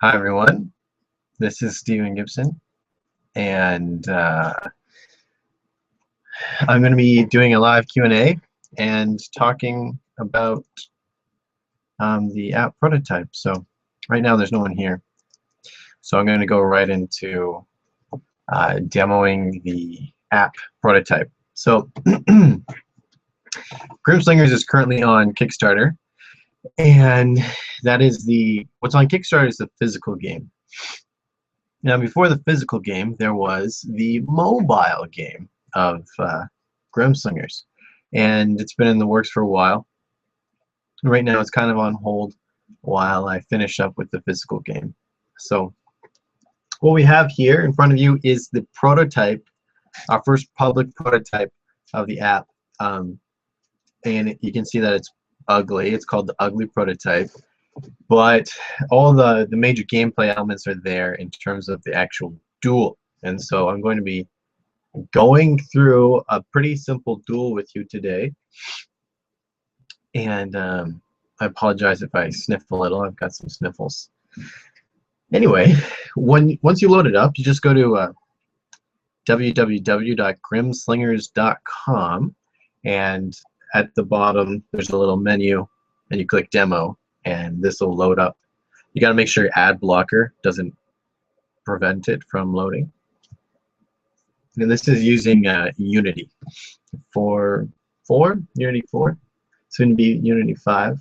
Hi everyone, this is Stephen Gibson, and I'm going to be doing a live Q&A and talking about the app prototype. So right now there's no one here, so I'm going to go right into demoing the app prototype. So Grimslingers is currently on Kickstarter, and that is what's on Kickstarter is the physical game. Now, before the physical game, there was the mobile game of Grimslingers, and it's been in the works for a while. Right now, it's kind of on hold while I finish up with the physical game. So, what we have here in front of you is the prototype, our first public prototype of the app, and you can see that it's ugly. It's called the ugly prototype. But all the major gameplay elements are there in terms of the actual duel. And so I'm going to be going through a pretty simple duel with you today. And I apologize if I sniff a little. I've got some sniffles. Anyway, once you load it up, you just go to www.grimslingers.com, and at the bottom there's a little menu, and you click Demo, and this will load up. You got to make sure your ad blocker doesn't prevent it from loading. And this is using Unity Unity 4, soon to be Unity 5.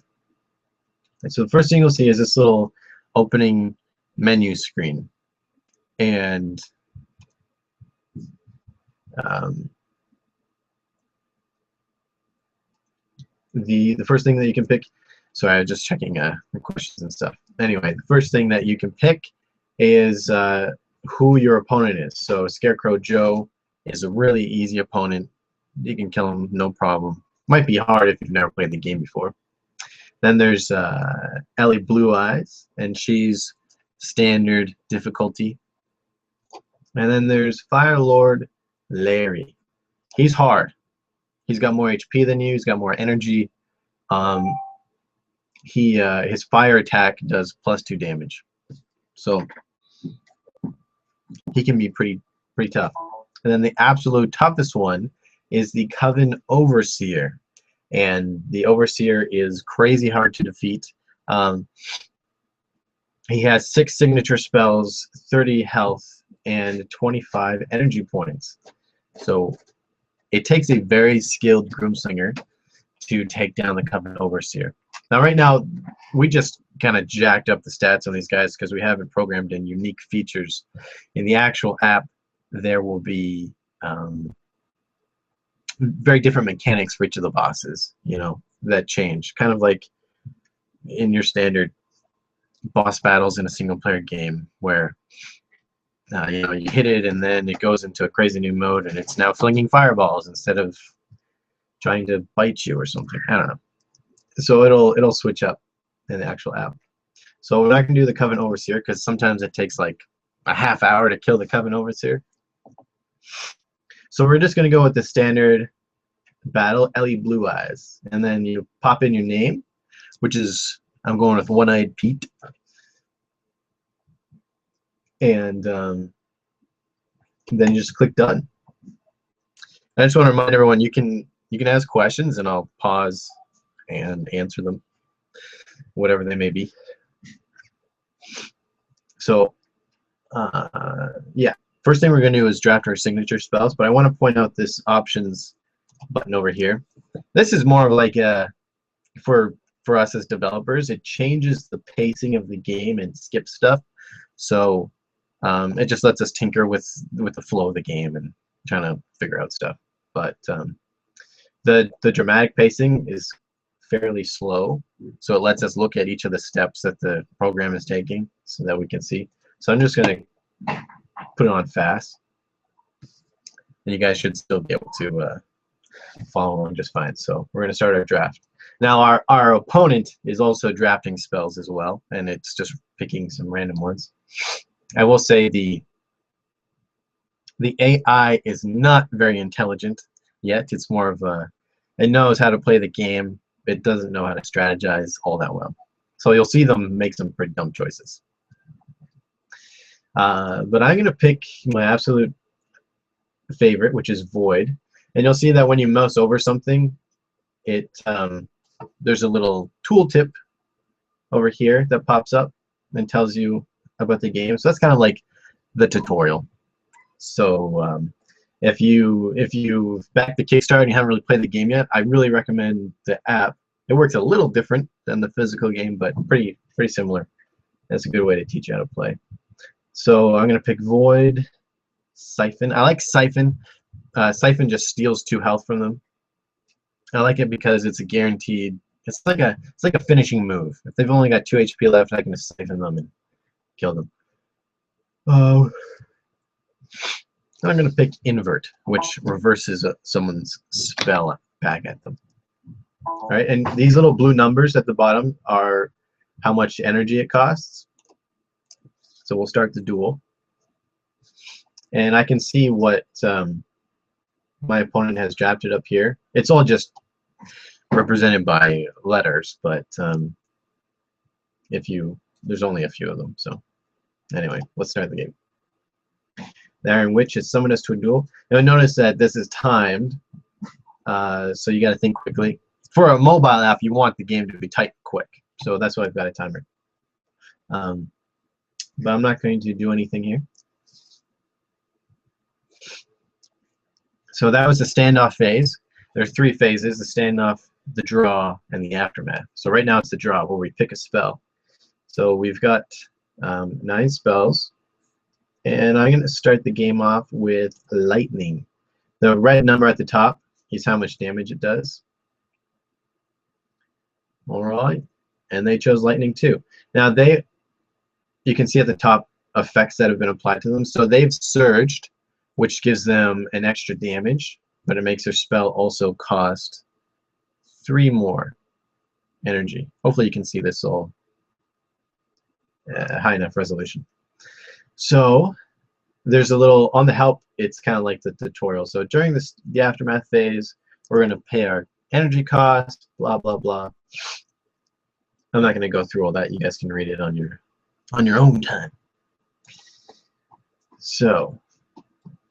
And so the first thing you'll see is this little opening menu screen, and the first thing that you can pick. Sorry, I was just checking the questions and stuff. Anyway, the first thing that you can pick is who your opponent is. So Scarecrow Joe is a really easy opponent. You can kill him, no problem. Might be hard if you've never played the game before. Then there's Ellie Blue Eyes, and she's standard difficulty. And then there's Fire Lord Larry. He's hard. He's got more HP than you. He's got more energy. His fire attack does +2 damage, so he can be pretty tough. And then the absolute toughest one is the Coven Overseer, and the Overseer is crazy hard to defeat. He has 6 signature spells, 30 health, and 25 energy points. So it takes a very skilled Grimslinger to take down the Coven Overseer. Now, right now, we just kind of jacked up the stats on these guys because we haven't programmed in unique features. In the actual app, there will be very different mechanics for each of the bosses, that change. Kind of like in your standard boss battles in a single-player game where, you hit it and then it goes into a crazy new mode and it's now flinging fireballs instead of trying to bite you or something. I don't know. So it'll switch up in the actual app. So we're not gonna do the Coven Overseer because sometimes it takes like a half hour to kill the Coven Overseer. So we're just gonna go with the standard battle, Ellie Blue Eyes, and then you pop in your name, which is, I'm going with One-Eyed Pete, and then you just click done. I just want to remind everyone you can ask questions and I'll pause and answer them, whatever they may be. So yeah, first thing we're going to do is draft our signature spells, but I want to point out this options button over here. This is more of like for us as developers, it changes the pacing of the game and skips stuff. So it just lets us tinker with the flow of the game and trying to figure out stuff. But the dramatic pacing is fairly slow, so it lets us look at each of the steps that the program is taking so that we can see. So I'm just going to put it on fast, and you guys should still be able to follow along just fine. So we're going to start our draft. Now our opponent is also drafting spells as well, and it's just picking some random ones. I will say the AI is not very intelligent yet. It's more of it knows how to play the game. It doesn't know how to strategize all that well. So you'll see them make some pretty dumb choices. But I'm going to pick my absolute favorite, which is Void. And you'll see that when you mouse over something, there's a little tooltip over here that pops up and tells you about the game. So that's kind of like the tutorial. So if you back the Kickstarter and you haven't really played the game yet, I really recommend the app. It works a little different than the physical game, but pretty similar. That's a good way to teach you how to play. So I'm gonna pick Void, Siphon. I like Siphon. Siphon just steals 2 health from them. I like it because it's a guaranteed. It's like a finishing move. If they've only got 2 HP left, I can just siphon them and kill them. I'm going to pick Invert, which reverses someone's spell back at them. All right, and these little blue numbers at the bottom are how much energy it costs. So we'll start the duel. And I can see what my opponent has drafted up here. It's all just represented by letters, but there's only a few of them. So anyway, let's start the game. The Iron Witch has summoned us to a duel. Now notice that this is timed, so you got to think quickly. For a mobile app, you want the game to be tight and quick, so that's why I've got a timer. But I'm not going to do anything here. So that was the standoff phase. There are 3 phases: the standoff, the draw, and the aftermath. So right now it's the draw, where we pick a spell. So we've got 9 spells, and I'm going to start the game off with Lightning. The red number at the top is how much damage it does. All right, and they chose Lightning too. Now you can see at the top effects that have been applied to them. So they've surged, which gives them an extra damage, but it makes their spell also cost 3 more energy. Hopefully you can see this all high enough resolution. So there's a little, on the help, it's kind of like the tutorial. So during the aftermath phase, we're going to pay our energy cost, blah, blah, blah. I'm not going to go through all that. You guys can read it on your own time. So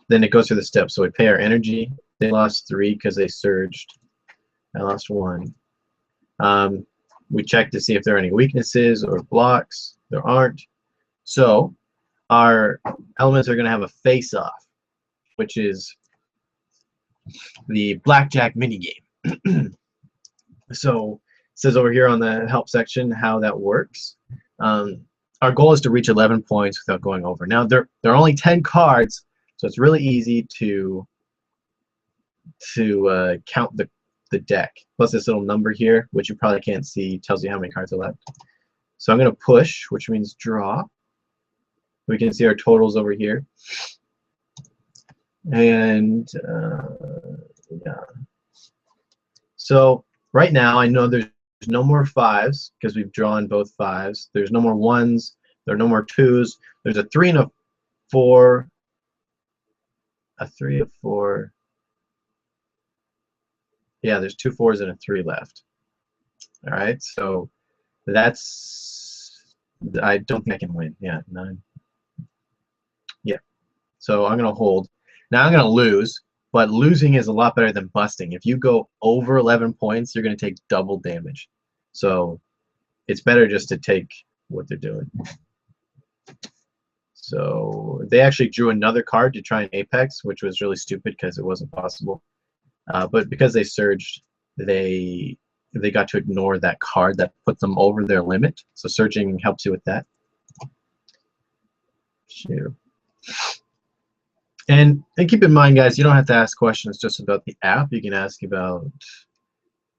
then it goes through the steps. So we pay our energy. They lost 3 because they surged. I lost 1. We check to see if there are any weaknesses or blocks. There aren't. So our elements are going to have a face-off, which is the blackjack minigame. So it says over here on the help section how that works. Our goal is to reach 11 points without going over. Now there are only 10 cards, so it's really easy to count the deck. Plus this little number here, which you probably can't see, tells you how many cards are left. So I'm going to push, which means draw. We can see our totals over here. And yeah. So right now I know there's no more 5s because we've drawn both 5s. There's no more 1s. There are no more 2s. There's a 3 and a 4. A 3, a 4. Yeah, there's 2 4s and a 3 left. All right, so I don't think I can win. Yeah, 9. Yeah, so I'm gonna hold. Now I'm gonna lose, but losing is a lot better than busting. If you go over 11 points, you're gonna take double damage. So it's better just to take what they're doing. So they actually drew another card to try and apex, which was really stupid because it wasn't possible. But because they surged, they got to ignore that card that put them over their limit. So surging helps you with that. Sure. And keep in mind, guys, you don't have to ask questions just about the app. You can ask about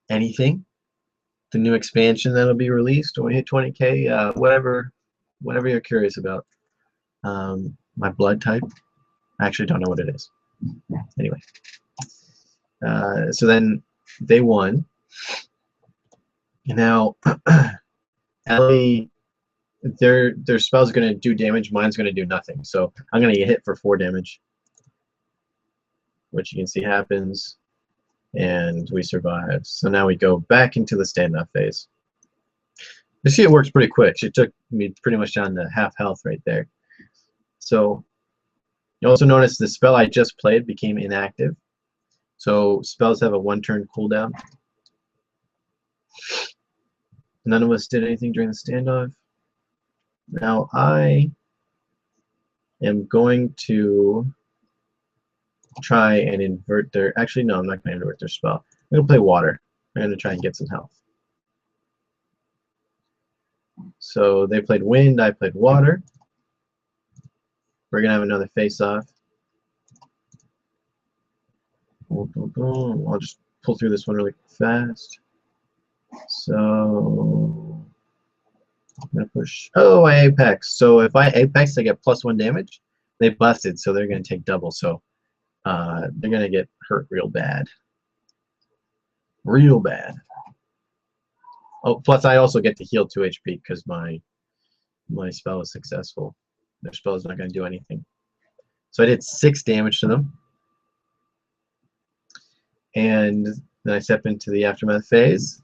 anything. The new expansion that'll be released when we hit 20K, whatever you're curious about. My blood type, I actually don't know what it is. Anyway, so then they won. Now, Ellie, their spell's going to do damage. Mine's going to do nothing. So I'm going to get hit for 4 damage, which you can see happens, and we survive. So now we go back into the standoff phase. You see it works pretty quick. It took me pretty much down to half health right there. So you also notice the spell I just played became inactive. So spells have a 1-turn cooldown. None of us did anything during the standoff. Now I am going to try and invert their... Actually, no, I'm not going to invert their spell. I'm going to play water. I'm going to try and get some health. So they played wind, I played water. We're going to have another face-off. I'll just pull through this one really fast. So I'm going to push... Oh, I apex. So if I apex, I get +1 damage. They busted, so they're going to take double. So they're going to get hurt real bad. Real bad. Oh, plus I also get to heal 2 HP because my spell is successful. Their spell is not going to do anything. So I did 6 damage to them. And then I step into the aftermath phase.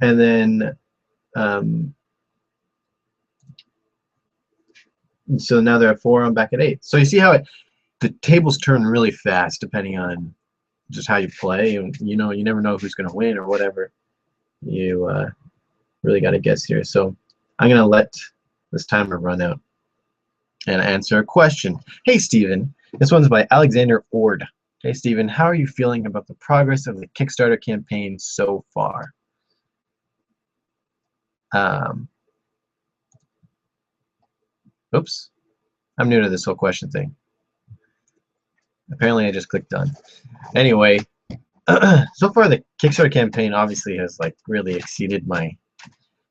And then so now they're at 4, I'm back at 8. So you see how the tables turn really fast depending on just how you play. And you know, you never know who's going to win or whatever. You really got to guess here. So I'm going to let this timer run out and answer a question. Hey, Stephen. This one's by Alexander Ord. Hey, Stephen. How are you feeling about the progress of the Kickstarter campaign so far? Oops. I'm new to this whole question thing. Apparently, I just clicked done. Anyway, so far the Kickstarter campaign obviously has like really exceeded my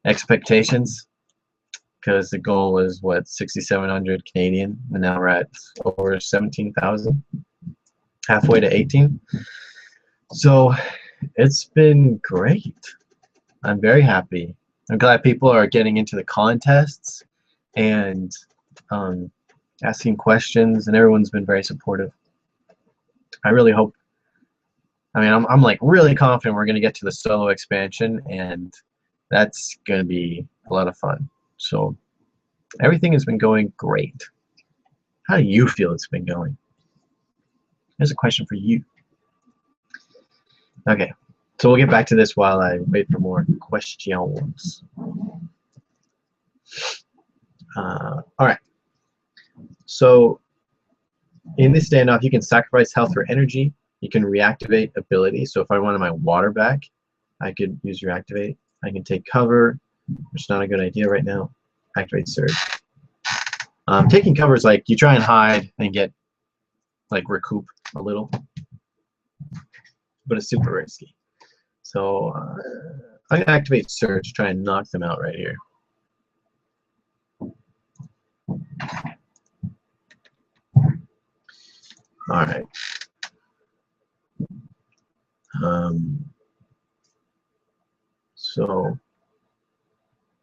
expectations because the goal was what, 6,700 Canadian, and now we're at over 17,000, halfway to 18. So it's been great. I'm very happy. I'm glad people are getting into the contests and asking questions, and everyone's been very supportive. I really hope. I mean, I'm like really confident we're going to get to the solo expansion, and that's going to be a lot of fun. So everything has been going great. How do you feel it's been going? Here's a question for you. Okay, so we'll get back to this while I wait for more questions. All right. So in this standoff, you can sacrifice health for energy. You can reactivate ability. So if I wanted my water back, I could use reactivate. I can take cover, which is not a good idea right now. Activate surge. Taking cover is like you try and hide and get like recoup a little, but it's super risky. So I'm gonna activate surge, try and knock them out right here. All right. So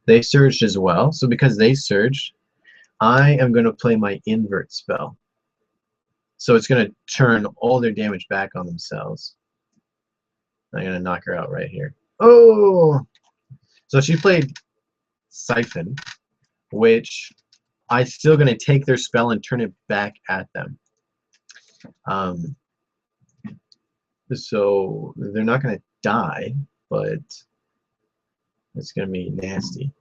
they surged as well. So because they surged, I am going to play my invert spell. So it's going to turn all their damage back on themselves. I'm going to knock her out right here. Oh! So she played Siphon, which I'm still going to take their spell and turn it back at them. So they're not going to die, but it's going to be nasty.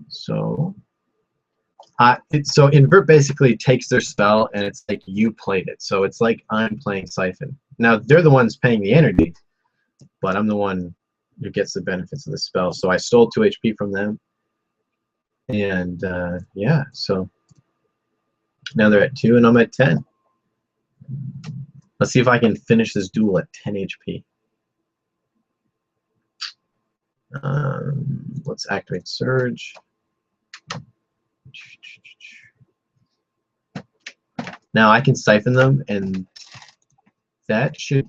So so invert basically takes their spell and it's like you played it. So it's like I'm playing Siphon. Now they're the ones paying the energy, but I'm the one who gets the benefits of the spell. So I stole 2 HP from them. And yeah, so now they're at 2 and I'm at 10. Let's see if I can finish this duel at 10 HP. Let's activate Surge. Now I can Siphon them, and that should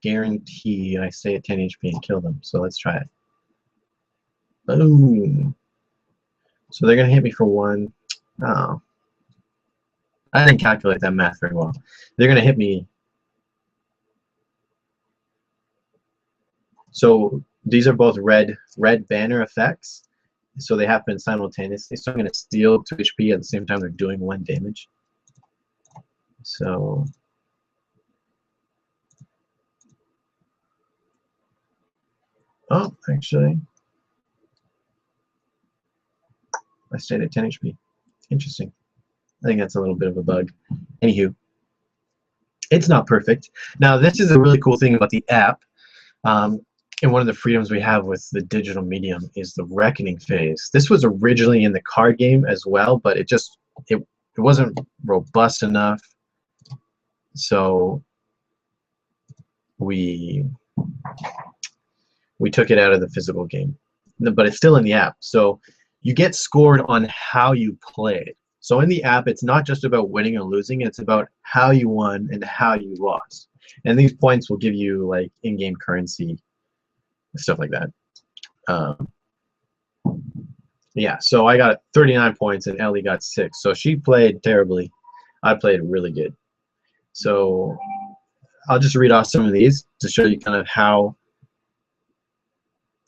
guarantee I stay at 10 HP and kill them. So let's try it. Boom. So they're going to hit me for 1. Oh. I didn't calculate that math very well. They're going to hit me. So These are both red banner effects, so they happen simultaneously. So I'm going to steal 2 HP at the same time they're doing 1 damage. So oh, actually, I stayed at 10 HP. Interesting. I think that's a little bit of a bug. Anywho, it's not perfect. Now, this is a really cool thing about the app. And one of the freedoms we have with the digital medium is the reckoning phase. This was originally in the card game as well, but it wasn't robust enough. So we took it out of the physical game. But it's still in the app. So you get scored on how you played. So in the app, it's not just about winning or losing, it's about how you won and how you lost. And these points will give you like in-game currency, stuff like that. Yeah, so I got 39 points and Ellie got 6. So she played terribly. I played really good. So I'll just read off some of these to show you kind of how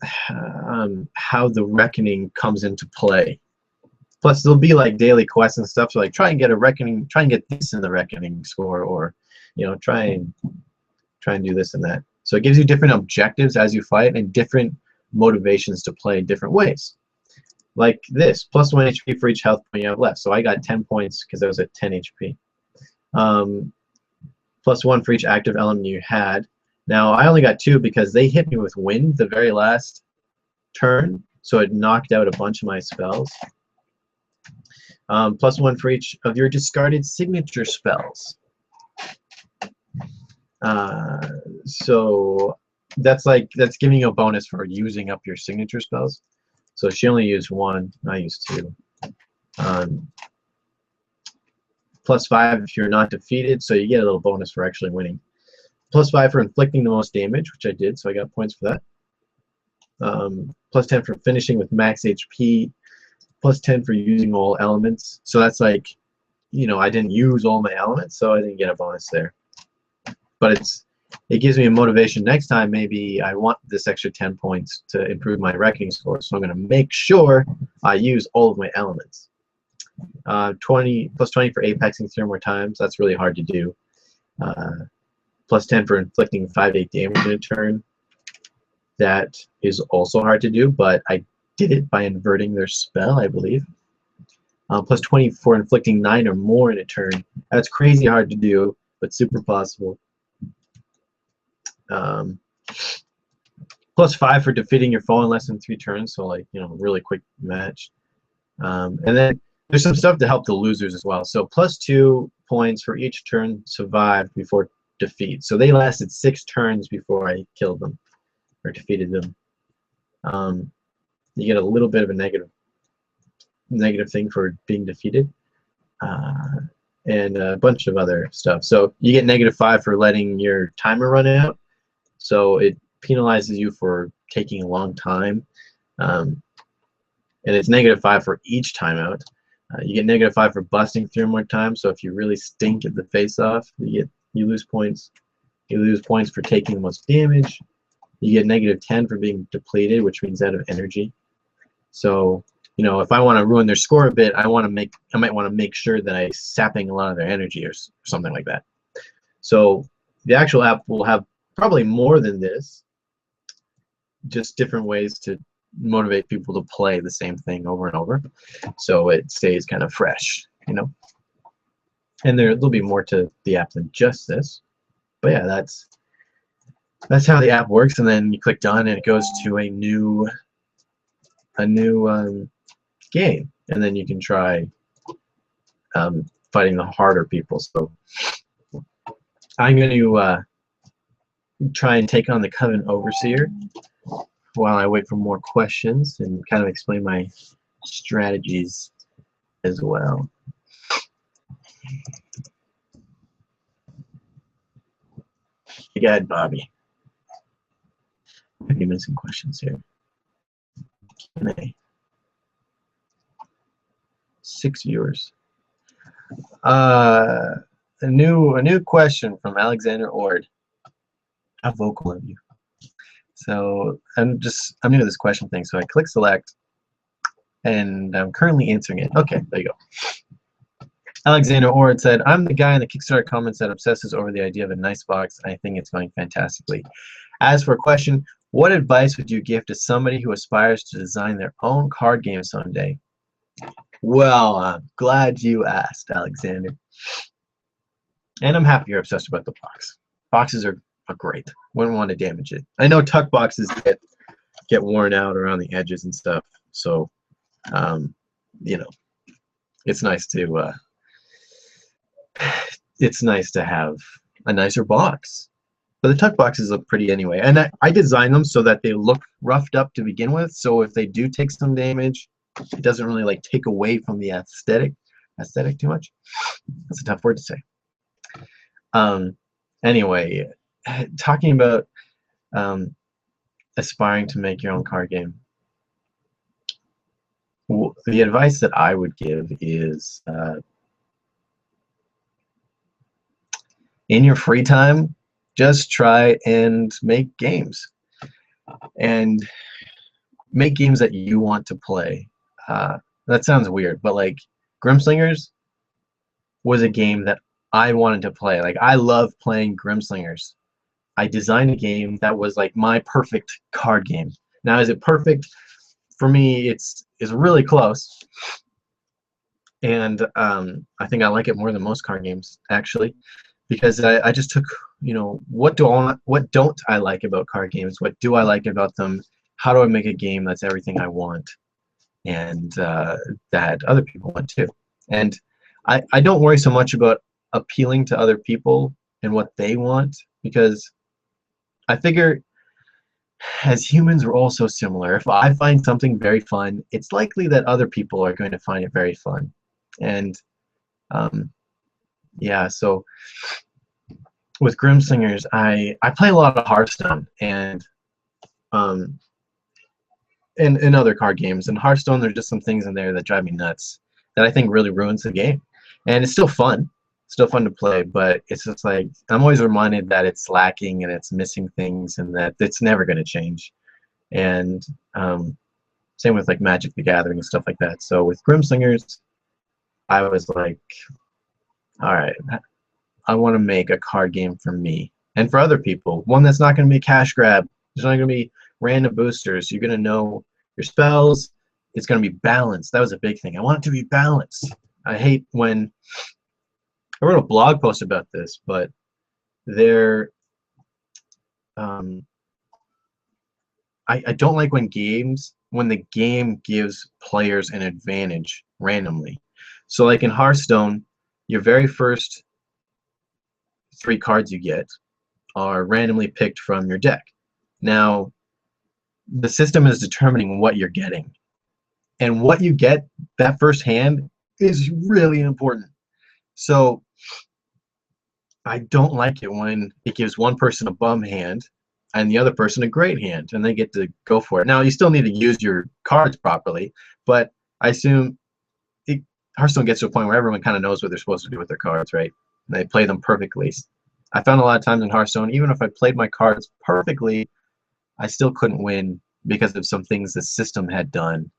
the reckoning comes into play. Plus, there'll be like daily quests and stuff. So like, try and get a reckoning, try and get this in the reckoning score, or try and do this and that. So it gives you different objectives as you fight and different motivations to play different ways. Like this, plus 1 HP for each health point you have left. So I got 10 points because I was at 10 HP. Plus 1 for each active element you had. Now I only got 2 because they hit me with wind the very last turn, so it knocked out a bunch of my spells. Plus 1 for each of your discarded signature spells. So that's giving you a bonus for using up your signature spells. So she only used 1, I used 2. Plus 5 if you're not defeated, so you get a little bonus for actually winning. Plus 5 for inflicting the most damage, which I did, so I got points for that. Plus 10 for finishing with max HP. Plus 10 for using all elements. So that's like, I didn't use all my elements, so I didn't get a bonus there. But it gives me a motivation next time. Maybe I want this extra 10 points to improve my reckoning score, so I'm going to make sure I use all of my elements. 20 plus 20 for apexing 3 more times. That's really hard to do. Plus 10 for inflicting 5-8 damage in a turn. That is also hard to do, but I did it by inverting their spell, I believe. Plus 20 for inflicting 9 or more in a turn. That's crazy hard to do, but super possible. Plus 5 for defeating your foe in less than 3 turns, so like, really quick match. And then there's some stuff to help the losers as well. So plus 2 points for each turn survived before defeat. So they lasted 6 turns before I killed them or defeated them. You get a little bit of a negative thing for being defeated, and a bunch of other stuff. So you get -5 for letting your timer run out. So it penalizes you for taking a long time, and it's -5 for each timeout. You get -5 for busting 3 more times. So if you really stink at the face-off, you lose points. You lose points for taking the most damage. You get -10 for being depleted, which means out of energy. So, if I want to ruin their score a bit, I might want to make sure that I'm sapping a lot of their energy or something like that. So the actual app will have probably more than this, just different ways to motivate people to play the same thing over and over, so it stays kind of fresh, And there'll be more to the app than just this, but yeah, that's how the app works. And then you click done, and it goes to a new game, and then you can try fighting the harder people. So I'm going to try and take on the Coven Overseer while I wait for more questions and kind of explain my strategies as well. Go ahead, Bobby. Maybe missing questions here. Q&A. 6 viewers. A new question from Alexander Ord. How vocal of you. So I'm new to this question thing. So I click select, and I'm currently answering it. Okay, there you go. Alexander Ord said, I'm the guy in the Kickstarter comments that obsesses over the idea of a nice box. I think it's going fantastically. As for a question, what advice would you give to somebody who aspires to design their own card game someday? Well, I'm glad you asked, Alexander. And I'm happy you're obsessed about the box. Boxes are great. Wouldn't want to damage it. I know tuck boxes get worn out around the edges and stuff, so you know, it's nice to have a nicer box. But the tuck boxes look pretty anyway, and I designed them so that they look roughed up to begin with. So if they do take some damage, it doesn't really like take away from the aesthetic too much. That's a tough word to say. Anyway, talking about aspiring to make your own card game. The advice that I would give is, in your free time, just try and make games. And make games that you want to play. That sounds weird, but like Grimslingers was a game that I wanted to play. Like, I love playing Grimslingers. I designed a game that was like my perfect card game. Now, is it perfect? For me, it's really close. And I think I like it more than most card games, actually, because I just took, what don't I like about card games? What do I like about them? How do I make a game that's everything I want and that other people want too? And I don't worry so much about appealing to other people and what they want, because I figure as humans we're all so similar. If I find something very fun, it's likely that other people are going to find it very fun. And yeah, so with Grimslingers, I play a lot of Hearthstone and other card games. In Hearthstone, there's just some things in there that drive me nuts that I think really ruins the game. And it's still fun. Still fun to play, but it's just like I'm always reminded that it's lacking and it's missing things and that it's never going to change. And same with like Magic the Gathering and stuff like that. So with Grimslingers, I was like, all right, I want to make a card game for me and for other people. One that's not going to be a cash grab. There's not going to be random boosters. You're going to know your spells. It's going to be balanced. That was a big thing. I want it to be balanced. I hate when I wrote a blog post about this, but I don't like when the game gives players an advantage randomly. So like in Hearthstone, your very first 3 cards you get are randomly picked from your deck. Now, the system is determining what you're getting. And what you get that first hand is really important. So I don't like it when it gives one person a bum hand and the other person a great hand, and they get to go for it. Now, you still need to use your cards properly, but I assume Hearthstone gets to a point where everyone kind of knows what they're supposed to do with their cards, right? And they play them perfectly. I found a lot of times in Hearthstone, even if I played my cards perfectly, I still couldn't win because of some things the system had done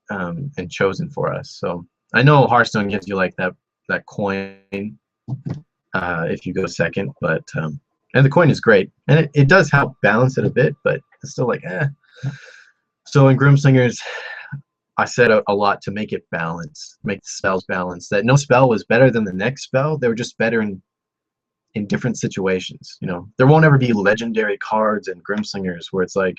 and chosen for us. So I know Hearthstone gives you like that coin if you go second, but and the coin is great, and it does help balance it a bit, but it's still like So in Grimslingers, I set out a lot to make it balanced, make the spells balanced. That no spell was better than the next spell. They were just better in different situations. There won't ever be legendary cards in Grimslingers where it's like,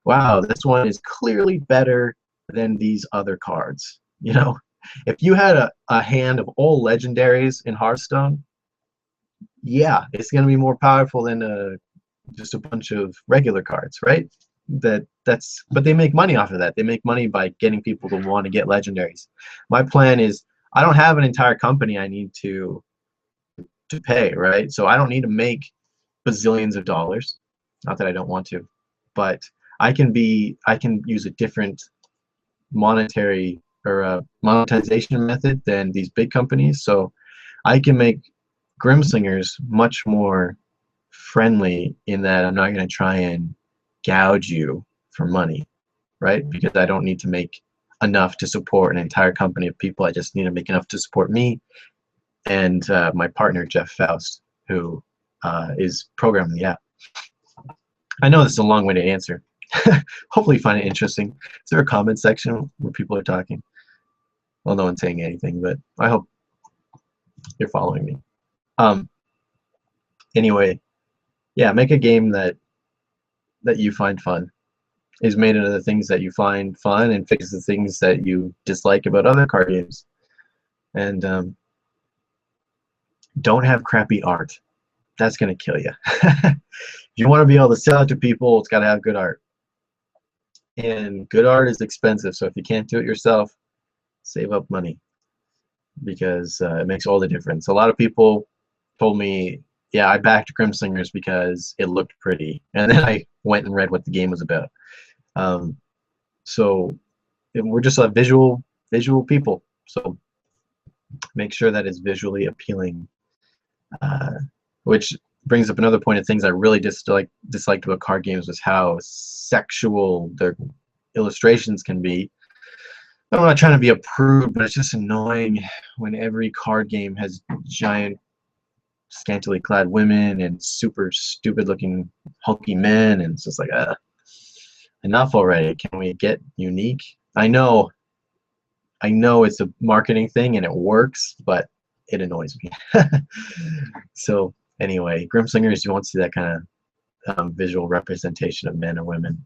wow, this one is clearly better than these other cards. If you had a hand of all legendaries in Hearthstone, yeah, it's going to be more powerful than just a bunch of regular cards, right? But they make money off of that. They make money by getting people to want to get legendaries. My plan is I don't have an entire company I need to pay, right? So I don't need to make bazillions of dollars. Not that I don't want to, but I can use a different monetary or a monetization method than these big companies. So I can make Grimslingers much more friendly in that I'm not going to try and gouge you for money, right? Because I don't need to make enough to support an entire company of people. I just need to make enough to support me and my partner, Jeff Faust, who is programming the app. I know this is a long way to answer. Hopefully you find it interesting. Is there a comment section where people are talking? Well, no one's saying anything, but I hope you're following me. Anyway, yeah, make a game that you find fun, is made into the things that you find fun, and fix the things that you dislike about other card games. And don't have crappy art. That's gonna kill you. If you want to be able to sell it to people, it's got to have good art. And good art is expensive, so if you can't do it yourself, save up money, because it makes all the difference. A lot of people told me, yeah, I backed Grimslingers because it looked pretty, and then I went and read what the game was about. So we're just visual people, so make sure that it's visually appealing, which brings up another point of things I really disliked about card games, was how sexual their illustrations can be. I'm not trying to be a prude, but it's just annoying when every card game has giant scantily clad women and super stupid looking hulky men, and it's just like, enough already. Can we get unique? I know it's a marketing thing and it works, but it annoys me. So anyway, Grimslingers, you won't see that kind of visual representation of men and women,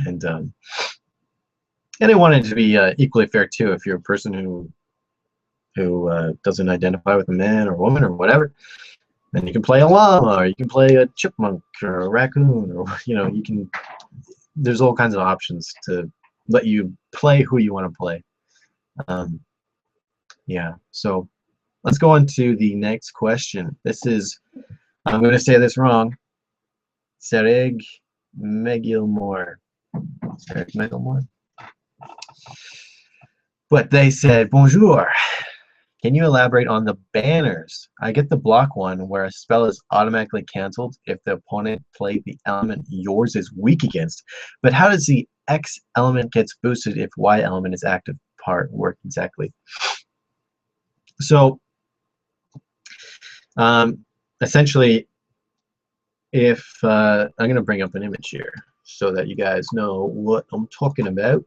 and I wanted to be equally fair too. If you're a person who doesn't identify with a man or woman or whatever, then you can play a llama, or you can play a chipmunk or a raccoon, or you can. There's all kinds of options to let you play who you want to play. Yeah, so let's go on to the next question. This is, I'm going to say this wrong, Sereg Megilmore. Sereg Megilmore? But they said, bonjour. Can you elaborate on the banners? I get the block one where a spell is automatically canceled if the opponent played the element yours is weak against. But how does the X element gets boosted if Y element is active part work exactly? So essentially, if I'm going to bring up an image here so that you guys know what I'm talking about.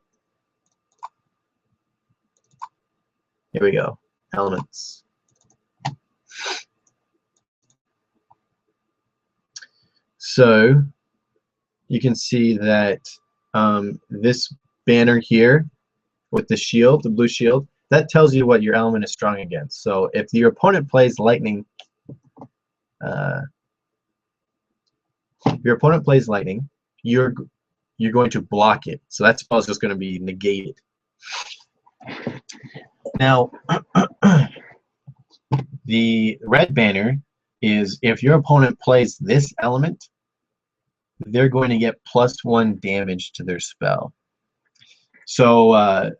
Here we go. Elements. So you can see that this banner here with the shield, the blue shield, that tells you what your element is strong against. So if your opponent plays lightning, you're going to block it. So that spell is just going to be negated. Now, the red banner is if your opponent plays this element, they're going to get +1 damage to their spell. So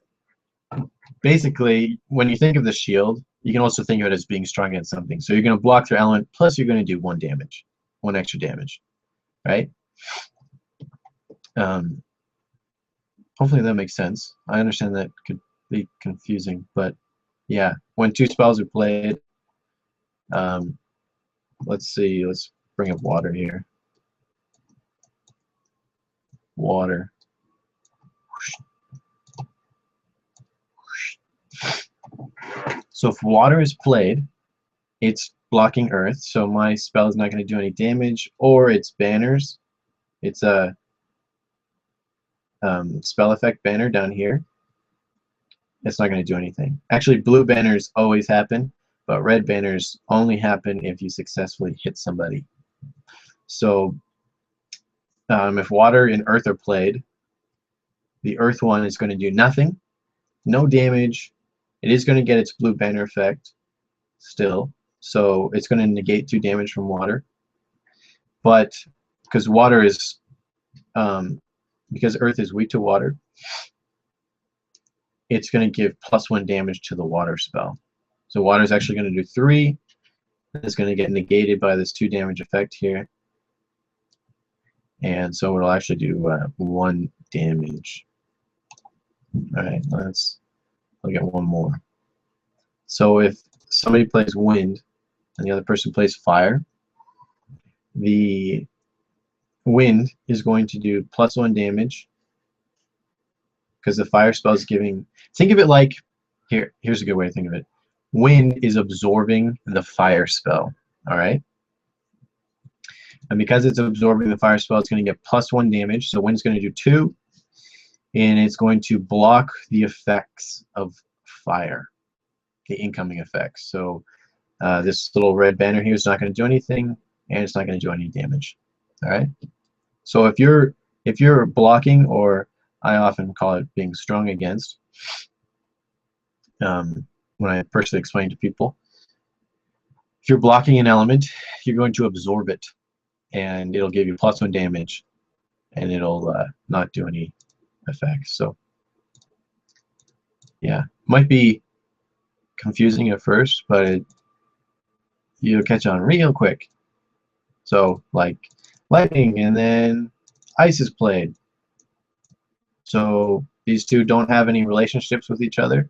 basically, when you think of the shield, you can also think of it as being strong against something. So you're going to block their element, plus you're going to do 1 damage, 1 extra damage, right? Hopefully that makes sense. I understand that could be confusing, but yeah, when 2 spells are played, let's see, let's bring up water here. Water. So if water is played, it's blocking earth, so my spell is not going to do any damage, or it's banners. It's a spell effect banner down here. It's not going to do anything. Actually, blue banners always happen, but red banners only happen if you successfully hit somebody. So if water and earth are played, the earth one is going to do nothing, no damage. It is going to get its blue banner effect still, so it's going to negate 2 damage from water. But because water is, because earth is weak to water, it's going to give +1 damage to the water spell. So water is actually going to do 3. It's going to get negated by this 2 damage effect here. and so it'll actually do 1 damage. All right, I'll get one more. So if somebody plays wind and the other person plays fire, the wind is going to do +1 damage because the fire spell is giving. Think of it like here's a good way to think of it. Wind is absorbing the fire spell. All right. And because it's absorbing the fire spell, it's going to get +1 damage. So wind's going to do 2, and it's going to block the effects of fire, the incoming effects. So this little red banner here is not going to do anything, and it's not going to do any damage. All right. So if you're blocking, or I often call it being strong against, when I personally explain to people, if you're blocking an element, you're going to absorb it, and it'll give you +1 damage, and it'll not do any effects. So yeah, might be confusing at first, but you'll catch on real quick. So like lightning, and then ice is played. So these two don't have any relationships with each other,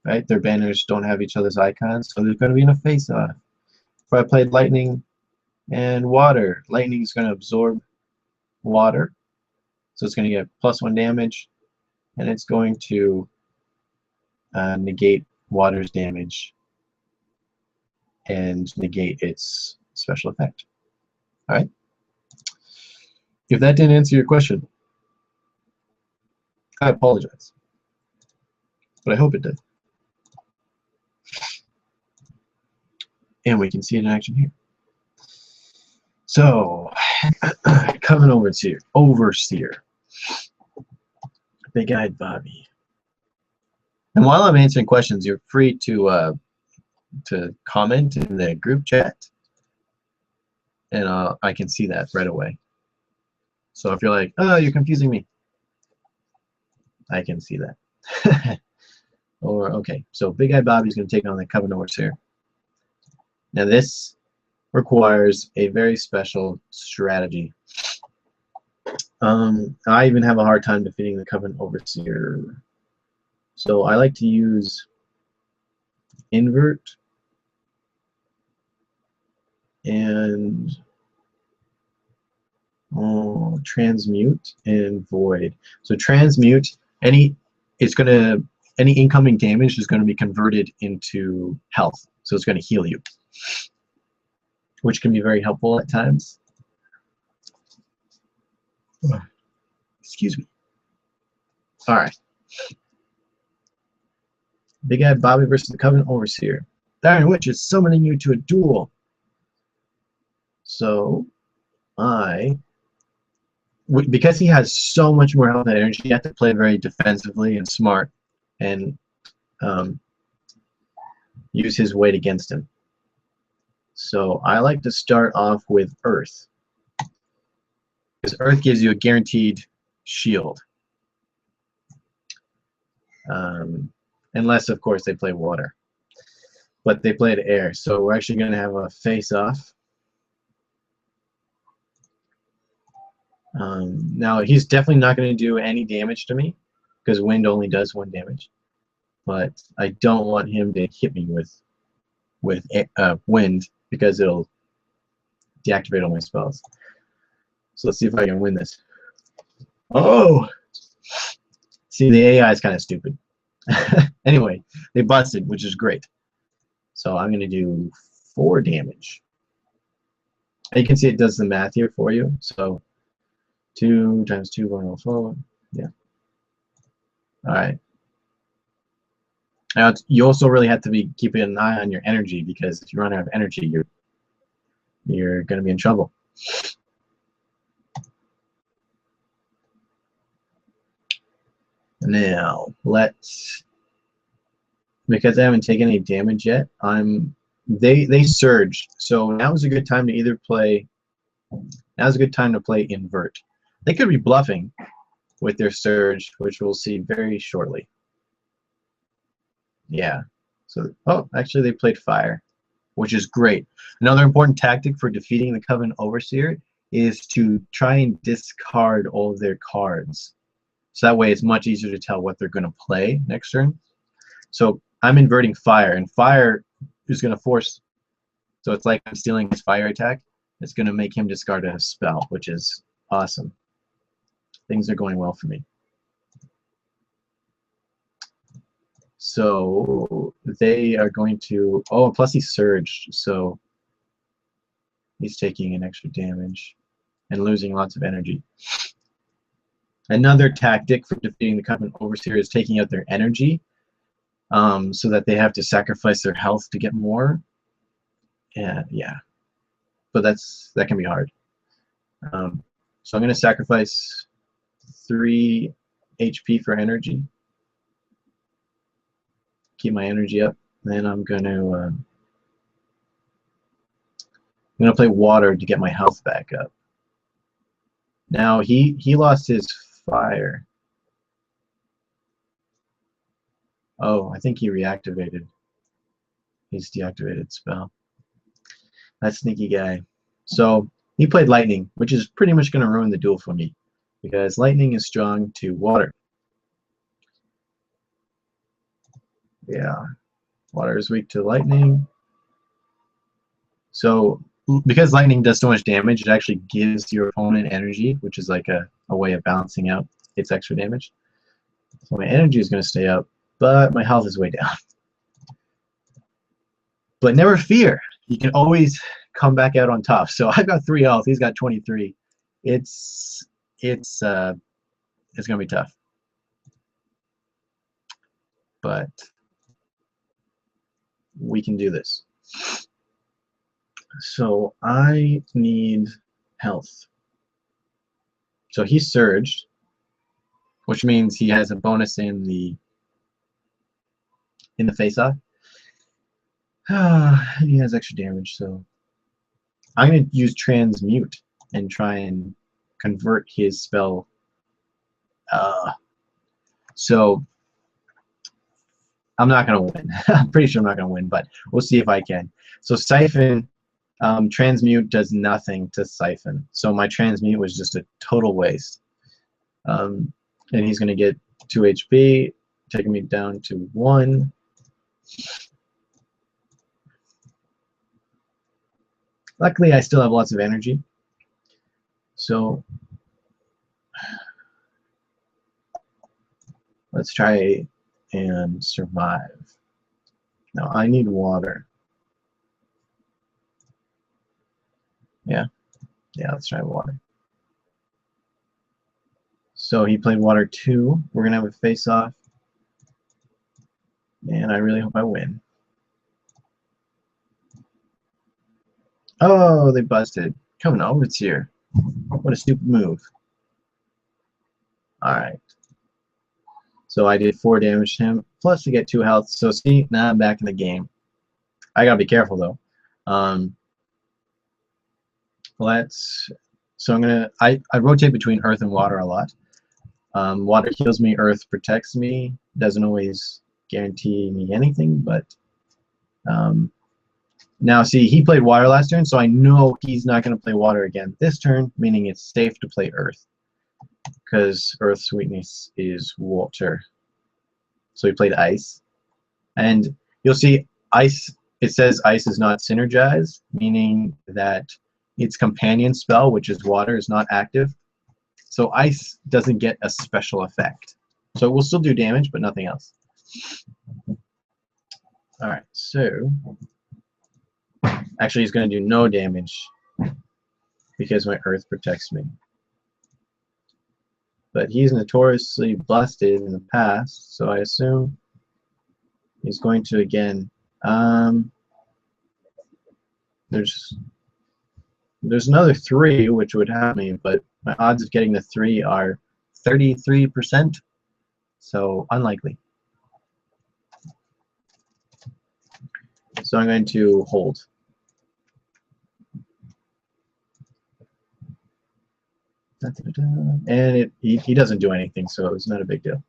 right? Their banners don't have each other's icons, so there's going to be no face-off. If I played lightning and water, lightning is going to absorb water, so it's going to get +1 damage, and it's going to negate water's damage and negate its special effect. All right. If that didn't answer your question, I apologize, but I hope it did. And we can see it in action here. So, Coven Overseer, Big-Eyed Bobby. And while I'm answering questions, you're free to comment in the group chat, and I can see that right away. So if you're like, oh, you're confusing me, I can see that. Or okay, so Big-Eyed Bobby's going to take on the Coven Overseer. Now this requires a very special strategy. I even have a hard time defeating the Coven Overseer. So I like to use Invert and Transmute and Void. So Transmute, any incoming damage is going to be converted into health. So it's going to heal you, which can be very helpful at times. Excuse me. All right. Big-Eyed Bobby versus the Coven Overseer. Iron Witch is summoning you to a duel. So, because he has so much more health and energy, you have to play very defensively and smart, and use his weight against him. So I like to start off with Earth, because Earth gives you a guaranteed shield. Unless, of course, they play water. But they played air, so we're actually going to have a face-off. Now, he's definitely not going to do any damage to me, because wind only does 1 damage. But I don't want him to hit me with wind, because it'll deactivate all my spells. So let's see if I can win this. Oh! See, the AI is kind of stupid. Anyway, they busted, which is great. So I'm going to do 4 damage. And you can see it does the math here for you. So 2 times 2, 104. Yeah. All right. Now you also really have to be keeping an eye on your energy, because if you run out of energy, you're going to be in trouble. Now because I haven't taken any damage yet, they surge. So now is a good time to either play. Now's a good time to play Invert. They could be bluffing with their surge, which we'll see very shortly. Yeah. So actually they played Fire, which is great. Another important tactic for defeating the Coven Overseer is to try and discard all of their cards. So that way it's much easier to tell what they're going to play next turn. So I'm inverting fire, and fire is going to force, so it's like I'm stealing his fire attack. It's going to make him discard a spell, which is awesome. Things are going well for me. So they are going to, oh, plus he surged, so he's taking an extra damage and losing lots of energy. Another tactic for defeating the Covenant Overseer is taking out their energy, so that they have to sacrifice their health to get more. Yeah. But that can be hard. So I'm going to sacrifice 3 HP for energy. Keep my energy up. Then I'm going to play water to get my health back up. Now he lost his fire. Oh, I think he reactivated his deactivated spell. That sneaky guy. So he played lightning, which is pretty much going to ruin the duel for me, because lightning is strong to water. Yeah, water is weak to lightning. So because lightning does so much damage, it actually gives your opponent energy, which is like a way of balancing out its extra damage. So my energy is going to stay up, but my health is way down. But never fear, you can always come back out on top. So I've got 3 health, he's got 23. It's going to be tough. But we can do this. So I need health. So he surged, which means he has a bonus in the face-off. He has extra damage, so I'm going to use Transmute and try and convert his spell. So I'm not going to win. I'm pretty sure I'm not going to win, but we'll see if I can. So Siphon, Transmute does nothing to Siphon. So my Transmute was just a total waste. And he's going to get 2 HP, taking me down to 1. Luckily, I still have lots of energy. So let's try and survive. Now I need water. Yeah, let's try water. So he played water 2. We're gonna have a face-off, and I really hope I win. Oh, they busted. Coming over, it's here. What a stupid move. Alright. So I did 4 damage to him, plus to get 2 health. So see, now I'm back in the game. I gotta be careful though. So I'm gonna, I rotate between earth and water a lot. Water heals me, earth protects me. Doesn't always guarantee me anything, but now see, he played water last turn, so I know he's not going to play water again this turn, meaning it's safe to play earth, because earth's weakness is water. So he played ice, and you'll see ice, it says ice is not synergized, meaning that its companion spell, which is water, is not active. So ice doesn't get a special effect. So it will still do damage, but nothing else. Alright, so actually he's going to do no damage because my earth protects me. But he's notoriously busted in the past, so I assume he's going to again. There's another 3 which would help me, but my odds of getting the 3 are 33%, so unlikely. So I'm going to hold. And he doesn't do anything, so it's not a big deal.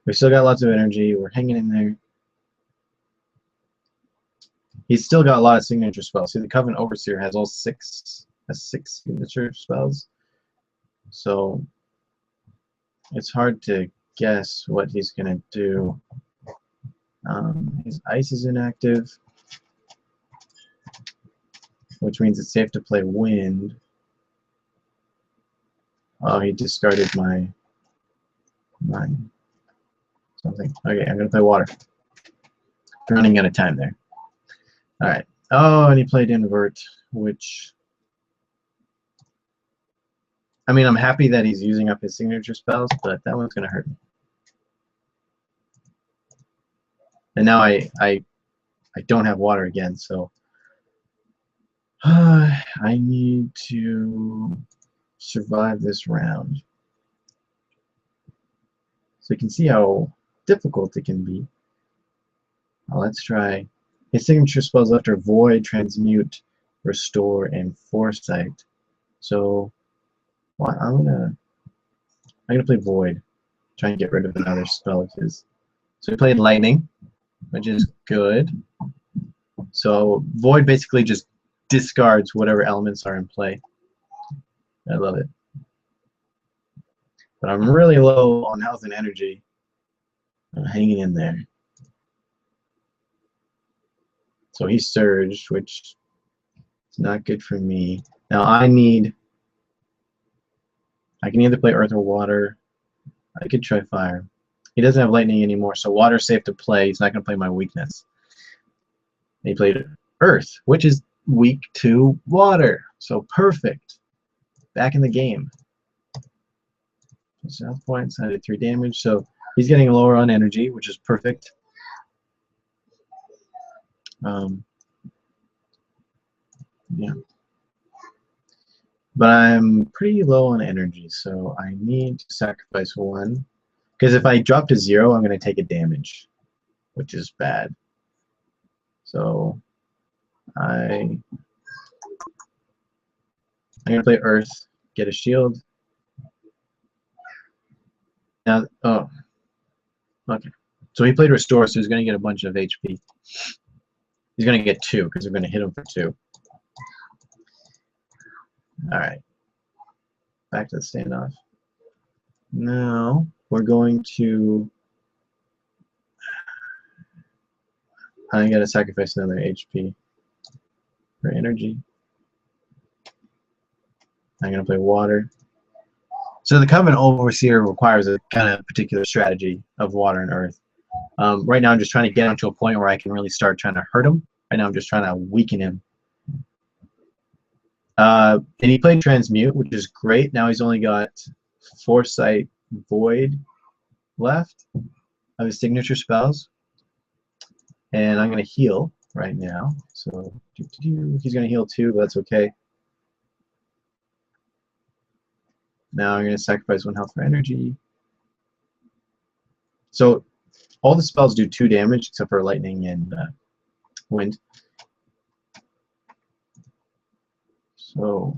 We still got lots of energy. We're hanging in there. He's still got a lot of signature spells. See, the Covenant Overseer has six signature spells. So it's hard to guess what he's gonna do. His ice is inactive, which means it's safe to play wind. Oh, he discarded my something. Okay, I'm gonna play water. Running out of time there. All right. Oh, and he played invert, which, I mean, I'm happy that he's using up his signature spells, but that one's gonna hurt me. And now I don't have water again, so I need to survive this round. So you can see how difficult it can be. Let's try. His signature spells left are Void, Transmute, Restore, and Foresight. So well, I'm gonna play Void. Try and get rid of another spell of his. So he played Lightning, which is good. So Void basically just discards whatever elements are in play. I love it. But I'm really low on health and energy. I'm hanging in there. So he surged, which is not good for me. Now I can either play Earth or Water. I could try Fire. He doesn't have Lightning anymore, so Water's safe to play. He's not going to play my weakness. And he played Earth, which is weak to Water. So perfect. Back in the game. South points, I did 3 damage, so he's getting lower on energy, which is perfect. Yeah. But I'm pretty low on energy, so I need to sacrifice 1. Because if I drop to 0, I'm going to take a damage, which is bad. So I'm going to play Earth, get a shield. Now, oh, okay. So he played Restore, so he's going to get a bunch of HP. He's going to get 2, because we're going to hit him for 2. Alright. Back to the standoff. Now, we're going to... I'm going to sacrifice another HP for energy. I'm going to play Water. So the Covenant Overseer requires a kind of particular strategy of Water and Earth. Right now I'm just trying to get him to a point where I can really start trying to hurt him. Right now I'm just trying to weaken him. And he played Transmute, which is great. Now he's only got Foresight, Void left of his signature spells. And I'm going to heal right now. So he's going to heal 2, but that's okay. Now I'm going to sacrifice 1 health for energy. So all the spells do 2 damage except for Lightning and Wind. So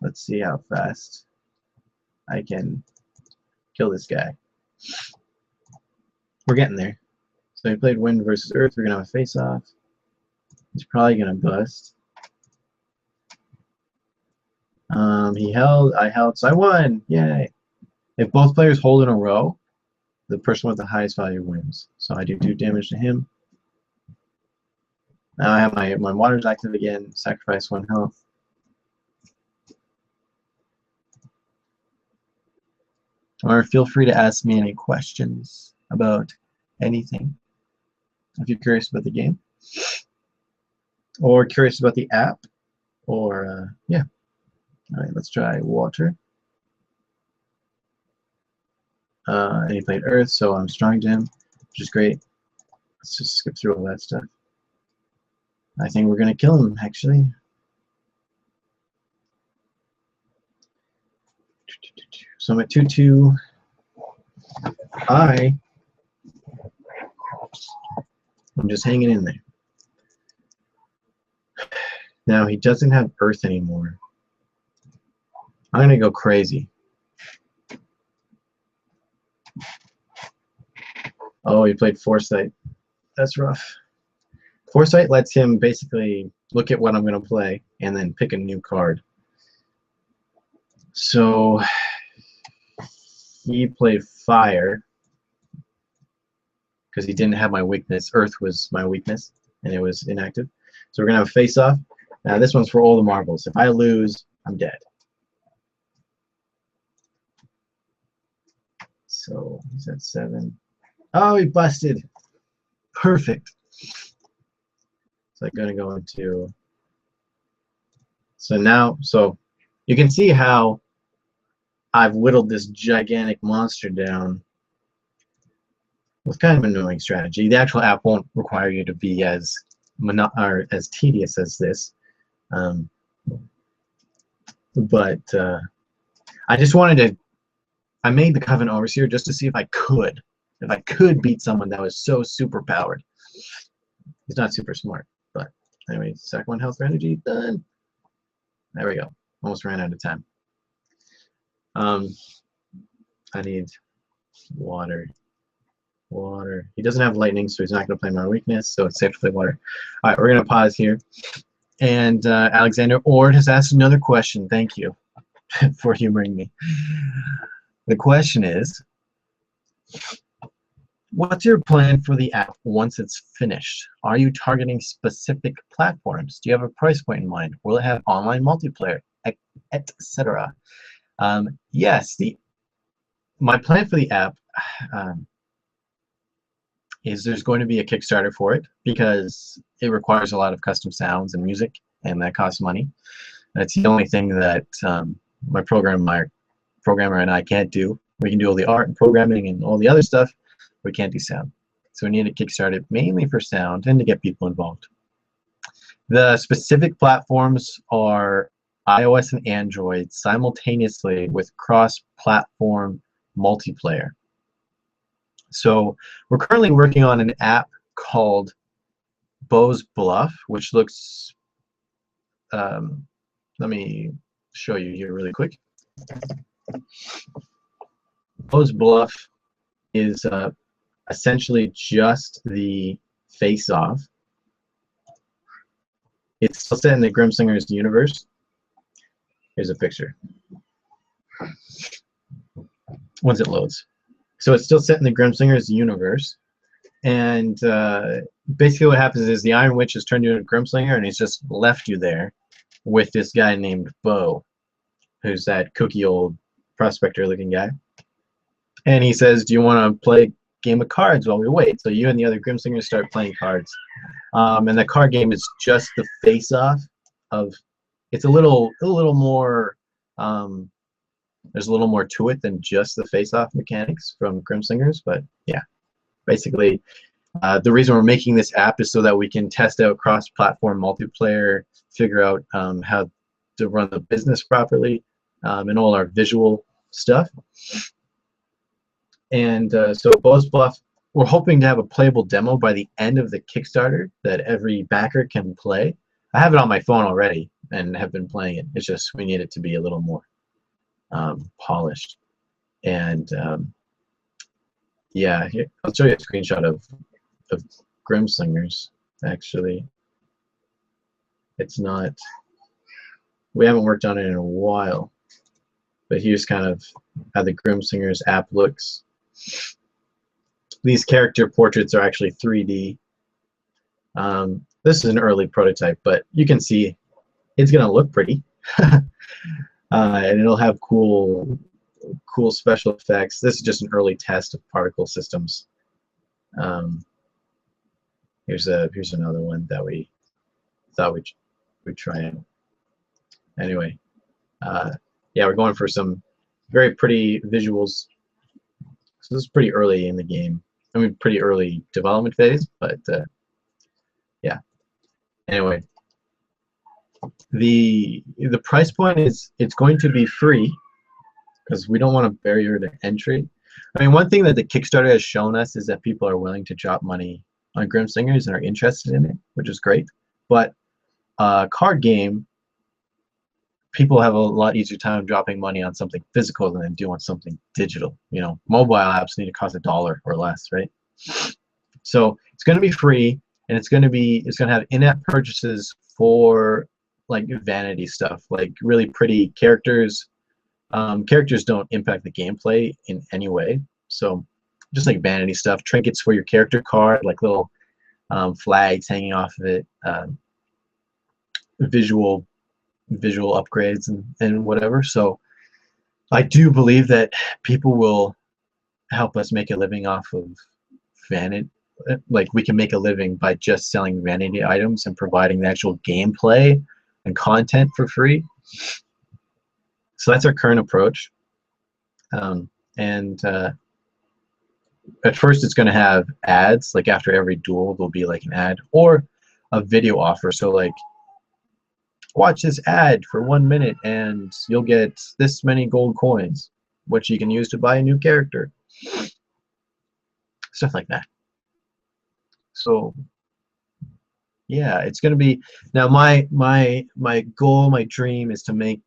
let's see how fast I can kill this guy. We're getting there. So he played Wind versus Earth. We're going to have a face-off. He's probably going to bust. He held, I held, so I won! Yay! If both players hold in a row, the person with the highest value wins. So I do 2 damage to him. Now I have my Water's active again, sacrifice 1 health. Or feel free to ask me any questions about anything. If you're curious about the game. Or curious about the app. Or, yeah. Alright, let's try Water. And he played Earth, so I'm strong to him, which is great. Let's just skip through all that stuff. I think we're going to kill him, actually. So I'm at 2-2. I'm just hanging in there. Now he doesn't have Earth anymore. I'm going to go crazy. Oh, he played Foresight. That's rough. Foresight lets him basically look at what I'm going to play and then pick a new card. So he played fire because he didn't have my weakness. Earth was my weakness, and it was inactive. So we're going to have a face-off. Now this one's for all the marbles. If I lose, I'm dead. So he's at 7. Oh, he busted. Perfect. So I'm going to go into... So now, so you can see how I've whittled this gigantic monster down with kind of an annoying strategy. The actual app won't require you to be as tedious as this, but I just wanted to. I made the Covenant Overseer just to see if I could beat someone that was so super powered. He's not super smart, but anyway, sack 1 health or energy, done. There we go. Almost ran out of time. I need water. Water. He doesn't have lightning, so he's not going to play my weakness, so it's safe to play water. All right, we're going to pause here. And Alexander Ord has asked another question. Thank you for humoring me. The question is, what's your plan for the app once it's finished? Are you targeting specific platforms? Do you have a price point in mind? Will it have online multiplayer, etc.? Yes, my plan for the app is there's going to be a Kickstarter for it because it requires a lot of custom sounds and music, and that costs money. That's the only thing that my programmer and I can't do. We can do all the art and programming and all the other stuff. We can't do sound. So we need to kickstart it mainly for sound and to get people involved. The specific platforms are iOS and Android simultaneously with cross-platform multiplayer. So we're currently working on an app called Bo's Bluff, which looks, let me show you here really quick. Bo's Bluff is essentially just the face-off. It's still set in the Grimslingers universe. Here's a picture once it loads. So it's still set in the Grimslingers universe, and basically what happens is the Iron Witch has turned you into a Grimslinger, and he's just left you there with this guy named Bo, who's that kooky old prospector-looking guy. And he says, do you want to play a game of cards while we wait? So you and the other Grimslingers start playing cards. And the card game is just the face-off of... It's a little more... there's a little more to it than just the face-off mechanics from Grimslingers, but yeah. Basically, the reason we're making this app is so that we can test out cross-platform multiplayer, figure out how to run the business properly, and all our visual stuff. And so Bo's Bluff, we're hoping to have a playable demo by the end of the Kickstarter that every backer can play. I have it on my phone already and have been playing it. It's just we need it to be a little more polished. And yeah, here, I'll show you a screenshot of Grimslingers. Actually, it's not... We haven't worked on it in a while, but here's kind of how the Grimslingers app looks. These character portraits are actually 3D. This is an early prototype, but you can see it's going to look pretty. And it'll have cool special effects. This is just an early test of particle systems. Here's another one that we thought we'd try out. Anyway, yeah, we're going for some very pretty visuals. So this is pretty early in the game. I mean, pretty early development phase, but yeah. Anyway, the price point is it's going to be free because we don't want a barrier to entry. I mean, one thing that the Kickstarter has shown us is that people are willing to drop money on Grimslingers and are interested in it, which is great. But card game, people have a lot easier time dropping money on something physical than they do on something digital. You know, mobile apps need to cost $1 or less, right? So it's going to be free. and it's gonna have in-app purchases for like vanity stuff, like really pretty characters. Characters don't impact the gameplay in any way, so just like vanity stuff, trinkets for your character card, like little flags hanging off of it, visual upgrades and whatever. So I do believe that people will help us make a living off of vanity. Like we can make a living by just selling vanity items and providing the actual gameplay and content for free. So that's our current approach. And at first it's going to have ads, like after every duel there'll be like an ad or a video offer. So like, watch this ad for 1 minute and you'll get this many gold coins, which you can use to buy a new character. Stuff like that. So yeah, it's going to be, now my goal, my dream is to make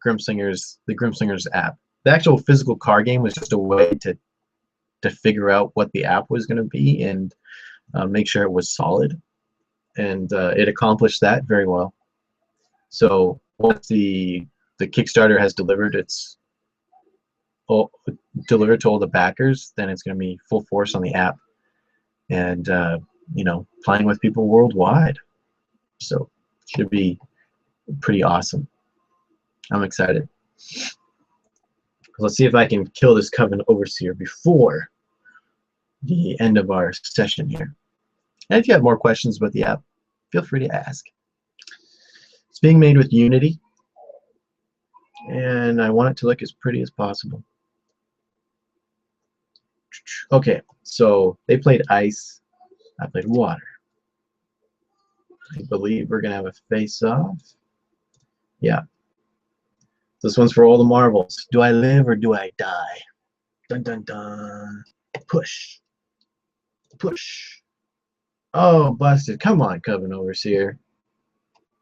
Grimslingers, the Grimslingers app. The actual physical card game was just a way to figure out what the app was going to be and make sure it was solid, and it accomplished that very well. So once the Kickstarter has delivered delivered to all the backers, then it's going to be full force on the app, and you know, playing with people worldwide. So it should be pretty awesome. I'm excited. Let's see if I can kill this Coven Overseer before the end of our session here. And if you have more questions about the app, feel free to ask. It's being made with Unity, and I want it to look as pretty as possible. Okay, so they played ice, I played water. I believe we're gonna have a face-off. Yeah. This one's for all the marbles. Do I live or do I die? Dun dun dun. Push. Push. Oh, busted. Come on, Coven Overseer.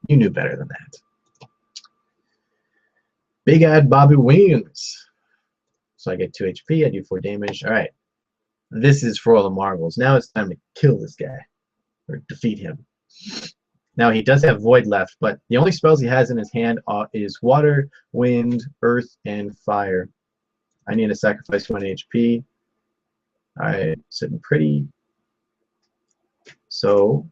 You knew better than that. Big Ad Bobby wins. So I get 2 HP, I do 4 damage. Alright. This is for all the marbles. Now it's time to kill this guy. Or defeat him. Now he does have Void left, but the only spells he has in his hand is Water, Wind, Earth, and Fire. I need to sacrifice 1 HP. Alright, sitting pretty. So,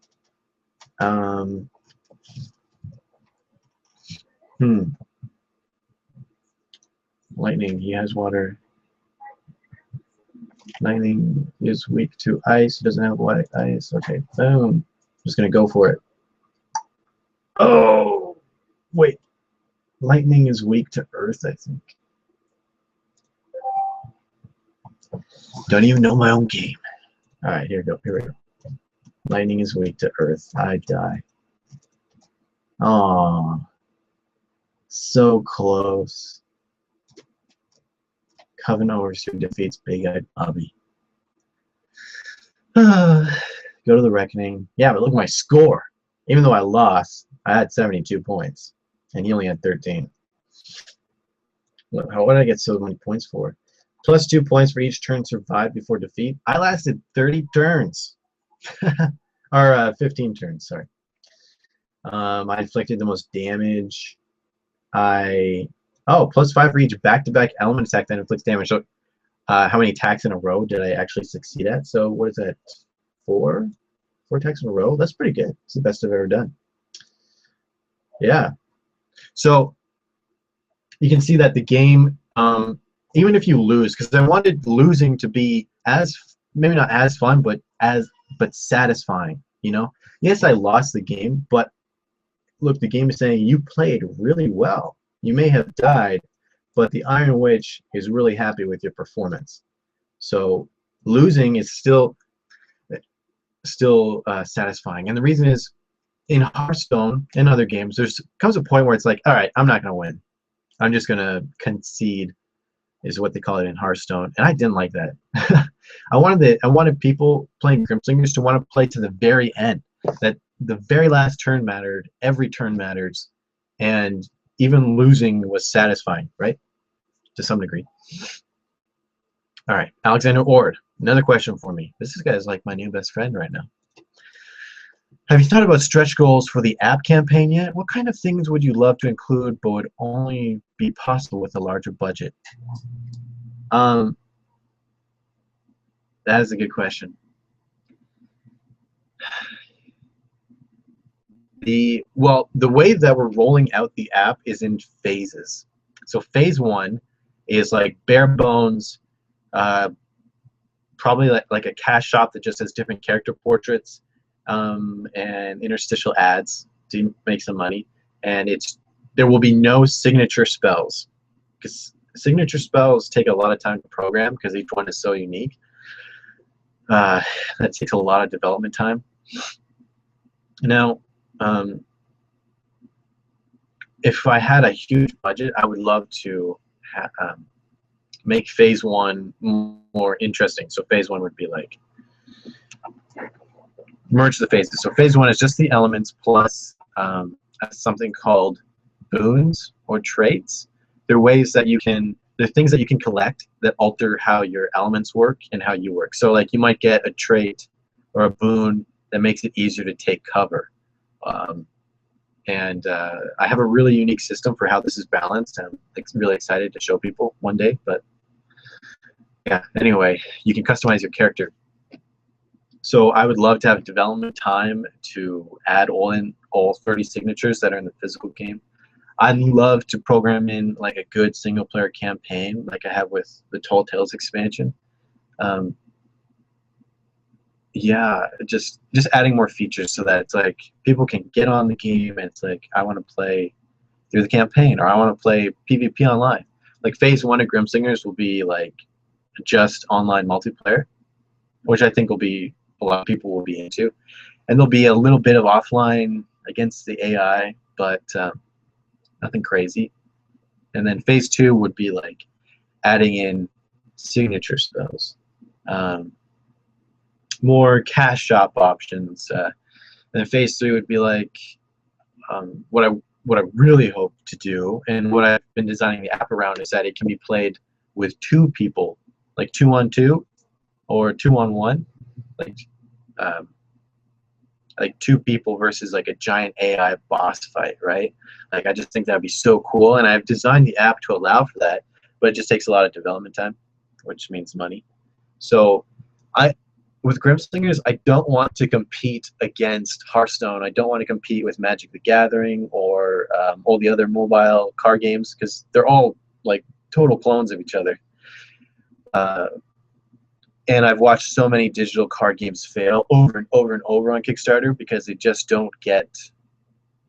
Lightning, he has water. Lightning is weak to ice. He doesn't have white ice. Okay, boom. I'm just gonna go for it. Oh, wait. Lightning is weak to earth, I think. Don't even know my own game. Alright, here we go. Here we go. Lightning is weak to earth. I die. Aww. So close. Coven Overseer defeats Big Eyed Bobby. Go to the Reckoning. Yeah, but look at my score. Even though I lost, I had 72 points. And he only had 13. What did I get so many points for? Plus 2 points for each turn survived before defeat. I lasted 30 turns. Or 15 turns, sorry. I inflicted the most damage. Oh, plus 5 for each back-to-back element attack that inflicts damage. So how many attacks in a row did I actually succeed at? So what is that? 4? 4 attacks in a row? That's pretty good. It's the best I've ever done. Yeah. So you can see that the game, even if you lose, because I wanted losing to be as, maybe not as fun, but satisfying, you know? Yes, I lost the game, but look, the game is saying you played really well. You may have died, but the Iron Witch is really happy with your performance. So losing is still satisfying. And the reason is, in Hearthstone and other games, comes a point where it's like, all right, I'm not going to win. I'm just going to concede, is what they call it in Hearthstone. And I didn't like that. I wanted people playing Grimslingers to want to play to the very end. That the very last turn mattered, every turn matters, and even losing was satisfying, right? To some degree. All right, Alexander Ord, another question for me. This guy is like my new best friend right now. Have you thought about stretch goals for the app campaign yet? What kind of things would you love to include but would only be possible with a larger budget? Um, that is a good question. The way that we're rolling out the app is in phases. So phase one is like bare bones, uh, probably like a cash shop that just has different character portraits and interstitial ads to make some money. And there will be no signature spells because signature spells take a lot of time to program because each one is so unique. That takes a lot of development time. Now, if I had a huge budget, I would love to make phase one more interesting. So phase one would be like merge the phases. So phase one is just the elements plus something called boons or traits. They're ways that they're things that you can collect that alter how your elements work and how you work. So like you might get a trait or a boon that makes it easier to take cover. I have a really unique system for how this is balanced. I'm really excited to show people one day. But yeah, anyway, you can customize your character. So I would love to have development time to add all 30 signatures that are in the physical game. I'd love to program in like a good single player campaign like I have with the Tall Tales expansion. Yeah, just adding more features so that it's like people can get on the game and it's like I want to play through the campaign or I want to play PvP online. Like phase one of Grimslingers will be like just online multiplayer, which I think will be a lot of people will be into, and there'll be a little bit of offline against the AI, but nothing crazy. And then phase two would be like adding in signature spells, more cash shop options. And then phase three would be like what I really hope to do, and what I've been designing the app around is that it can be played with two people, like 2-on-2 or 2-on-1, um, like two people versus like a giant AI boss fight, right? Like I just think that'd be so cool, and I've designed the app to allow for that, but it just takes a lot of development time, which means money. So with Grimslingers, I don't want to compete against Hearthstone. I don't want to compete with Magic the Gathering or all the other mobile card games because they're all like total clones of each other. And I've watched so many digital card games fail over and over and over on Kickstarter because they just don't get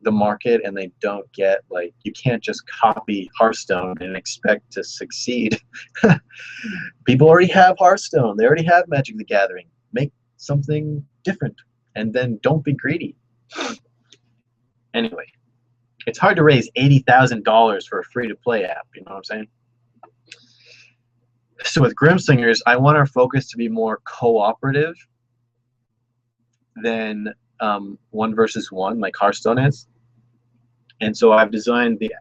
the market, and they don't get, like, you can't just copy Hearthstone and expect to succeed. People already have Hearthstone. They already have Magic the Gathering. Make something different, and then don't be greedy. Anyway, it's hard to raise $80,000 for a free-to-play app. You know what I'm saying? So with Grimslingers, I want our focus to be more cooperative than one versus one, like Hearthstone is. And so I've designed the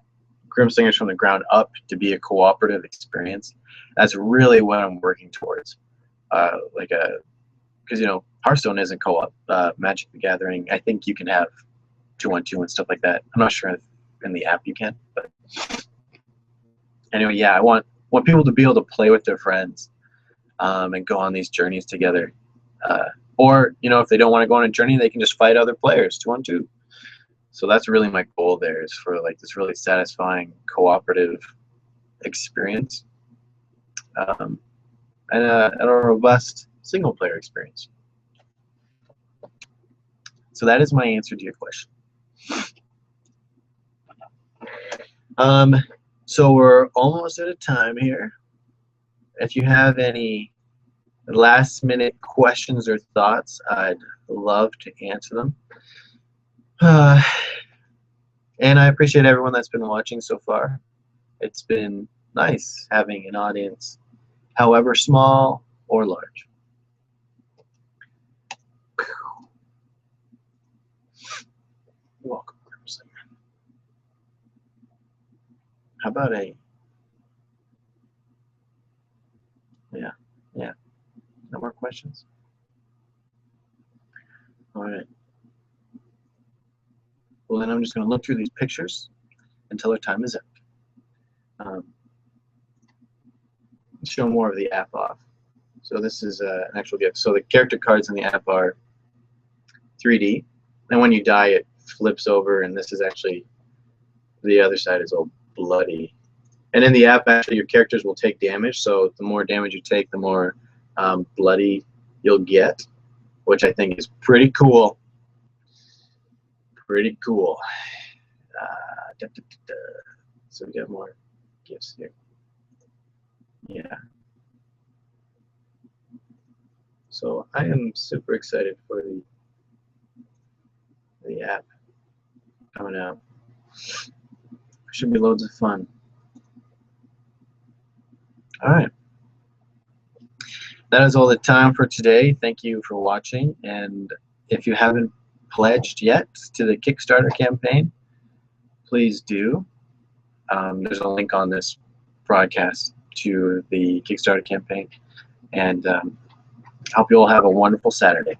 Grimslingers from the ground up to be a cooperative experience. That's really what I'm working towards. Because Hearthstone isn't co-op. Magic the Gathering, I think you can have 2-on-2 and stuff like that. I'm not sure if in the app you can, but anyway, yeah, I want people to be able to play with their friends and go on these journeys together. Or if they don't want to go on a journey, they can just fight other players 2-on-2. So that's really my goal there, is for like this really satisfying cooperative experience and a robust single player experience. So that is my answer to your question. So we're almost out of time here. If you have any last minute questions or thoughts, I'd love to answer them. And I appreciate everyone that's been watching so far. It's been nice having an audience, however small or large. Welcome. How about yeah, no more questions? All right. Well, then I'm just going to look through these pictures until our time is up. Show more of the app off. So this is an actual gift. So the character cards in the app are 3D. And when you die, it flips over, and this is actually, the other side is all bloody. And in the app, actually, your characters will take damage. So the more damage you take, the more bloody you'll get, which I think is pretty cool. Pretty cool. So we got more gifts here. Yeah. So I am super excited for the app coming out. Should be loads of fun. All right. That is all the time for today. Thank you for watching. And if you haven't pledged yet to the Kickstarter campaign, please do. There's a link on this broadcast to the Kickstarter campaign. And I hope you all have a wonderful Saturday.